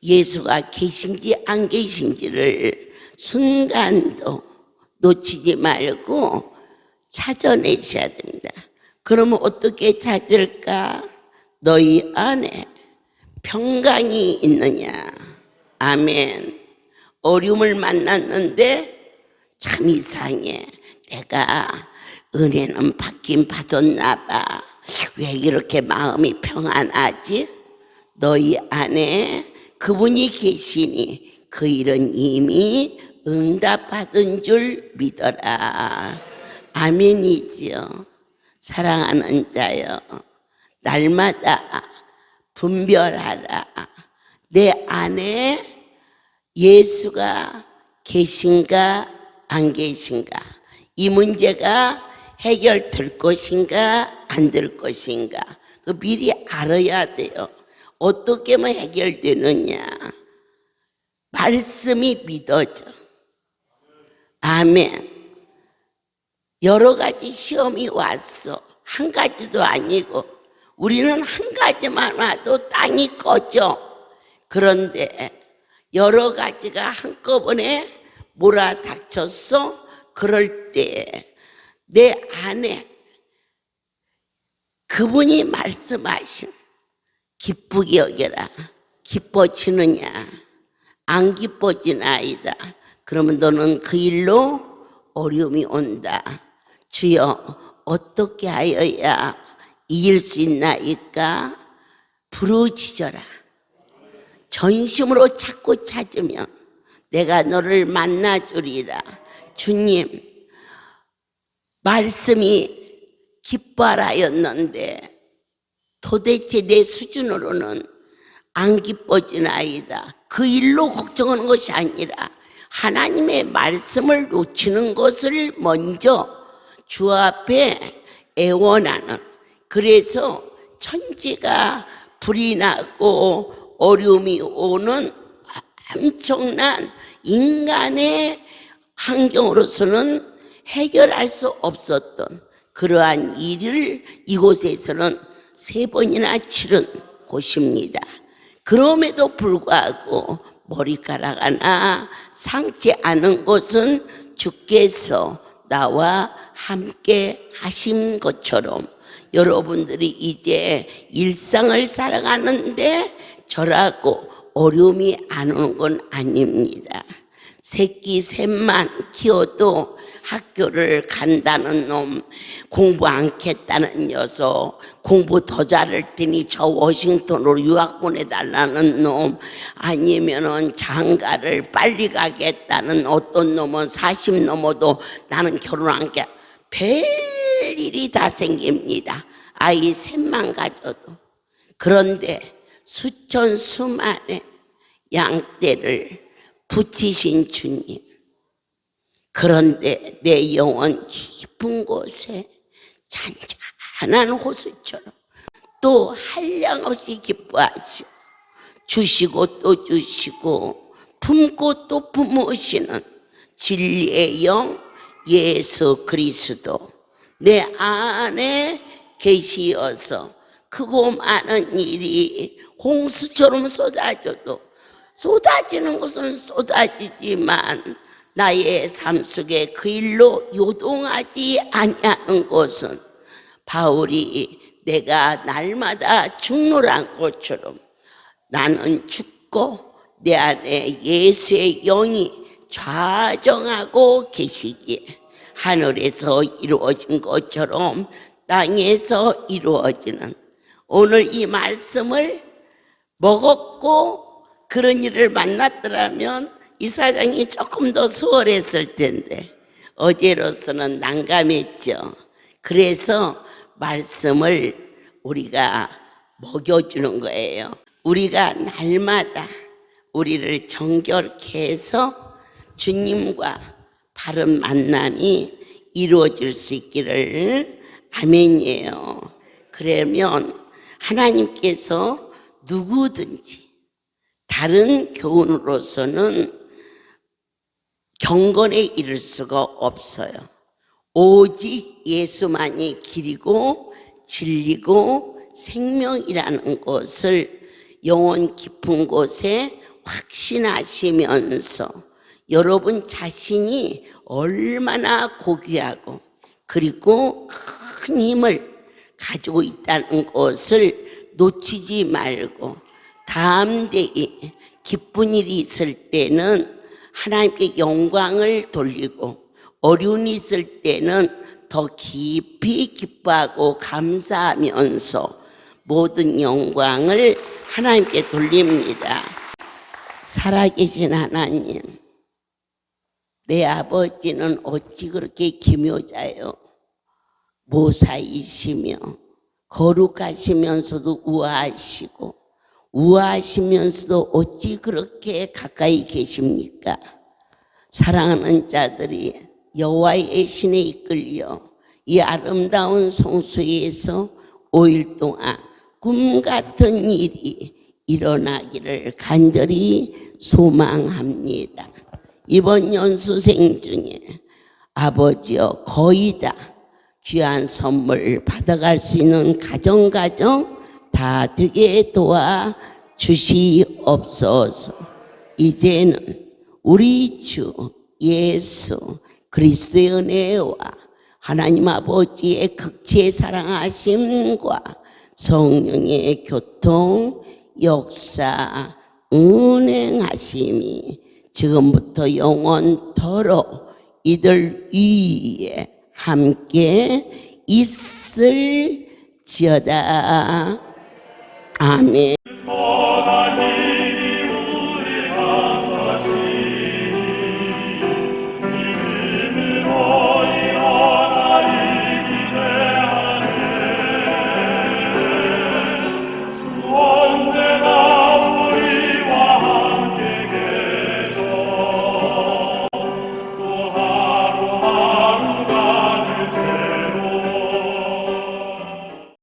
예수가 계신지 안 계신지를 순간도 놓치지 말고 찾아내셔야 됩니다. 그러면 어떻게 찾을까? 너희 안에 평강이 있느냐? 아멘. 어려움을 만났는데 참 이상해. 내가 은혜는 받긴 받았나 봐. 왜 이렇게 마음이 평안하지? 너희 안에 그분이 계시니 그 일은 이미 응답받은 줄 믿어라. 아멘이지요. 사랑하는 자여, 날마다 분별하라. 내 안에 예수가 계신가 안 계신가, 이 문제가 해결될 것인가 안 될 것인가, 그 미리 알아야 돼요. 어떻게 하면 해결되느냐? 말씀이 믿어져. 아멘. 여러 가지 시험이 왔어. 한 가지도 아니고. 우리는 한 가지만 와도 땅이 꺼져. 그런데 여러 가지가 한꺼번에 몰아닥쳤어. 그럴 때 내 안에 그분이 말씀하신 기쁘게 여겨라. 기뻐지느냐? 안 기뻐지나이다. 그러면 너는 그 일로 어려움이 온다. 주여, 어떻게 하여야 이길 수 있나이까? 부르짖어라. 전심으로 자꾸 찾으면 내가 너를 만나주리라. 주님, 말씀이 기뻐하였는데 도대체 내 수준으로는 안 기뻐지나이다. 그 일로 걱정하는 것이 아니라 하나님의 말씀을 놓치는 것을 먼저 주 앞에 애원하는, 그래서 천지가 불이 나고 어려움이 오는 엄청난 인간의 환경으로서는 해결할 수 없었던 그러한 일을 이곳에서는 3번이나 치른 곳입니다. 그럼에도 불구하고 머리카락 하나 상치 않은 것은 주께서 나와 함께 하신 것처럼 여러분들이 이제 일상을 살아가는데 저라고 어려움이 안 오는 건 아닙니다. 새끼 셋만 키워도 학교를 간다는 놈, 공부 안 했다는 녀석, 공부 더 잘할 테니 저 워싱턴으로 유학 보내달라는 놈, 아니면은 장가를 빨리 가겠다는 어떤 놈은 40 넘어도 나는 결혼 안 해. 별일이 다 생깁니다. 아이 셋만 가져도. 그런데 수천 수만의 양떼를 붙이신 주님, 그런데 내 영혼 깊은 곳에 잔잔한 호수처럼 또 한량없이 기뻐하시고 주시고 또 주시고 품고 또 품으시는 진리의 영 예수 그리스도 내 안에 계시어서 크고 많은 일이 홍수처럼 쏟아져도 쏟아지는 것은 쏟아지지만 나의 삶 속에 그 일로 요동하지 아니하는 것은 바울이 내가 날마다 죽노란 것처럼 나는 죽고 내 안에 예수의 영이 좌정하고 계시기에 하늘에서 이루어진 것처럼 땅에서 이루어지는 오늘 이 말씀을 먹었고 그런 일을 만났더라면 이 사장이 조금 더 수월했을 텐데 어제로서는 난감했죠. 그래서 말씀을 우리가 먹여주는 거예요. 우리가 날마다 우리를 정결케 해서 주님과 바른 만남이 이루어질 수 있기를. 아멘이에요. 그러면 하나님께서 누구든지 다른 교훈으로서는 경건에 이를 수가 없어요. 오직 예수만이 길이고 진리고 생명이라는 것을 영혼 깊은 곳에 확신하시면서 여러분 자신이 얼마나 고귀하고 그리고 큰 힘을 가지고 있다는 것을 놓치지 말고 다음 대에 기쁜 일이 있을 때는 하나님께 영광을 돌리고 어려움이 있을 때는 더 깊이 기뻐하고 감사하면서 모든 영광을 하나님께 돌립니다. 살아계신 하나님, 내 아버지는 어찌 그렇게 기묘자요? 모사이시며 거룩하시면서도 우아하시고 우아하시면서도 어찌 그렇게 가까이 계십니까? 사랑하는 자들이 여호와의 신에 이끌려 이 아름다운 성소에서 5일 동안 꿈 같은 일이 일어나기를 간절히 소망합니다. 이번 연수생 중에 아버지여 거의 다 귀한 선물 받아갈 수 있는 가정 다 되게 도와 주시옵소서. 이제는 우리 주 예수 그리스도의 은혜와 하나님 아버지의 극치의 사랑하심과 성령의 교통 역사 운행하심이 지금부터 영원토록 이들 위에 함께 있을지어다. 아멘.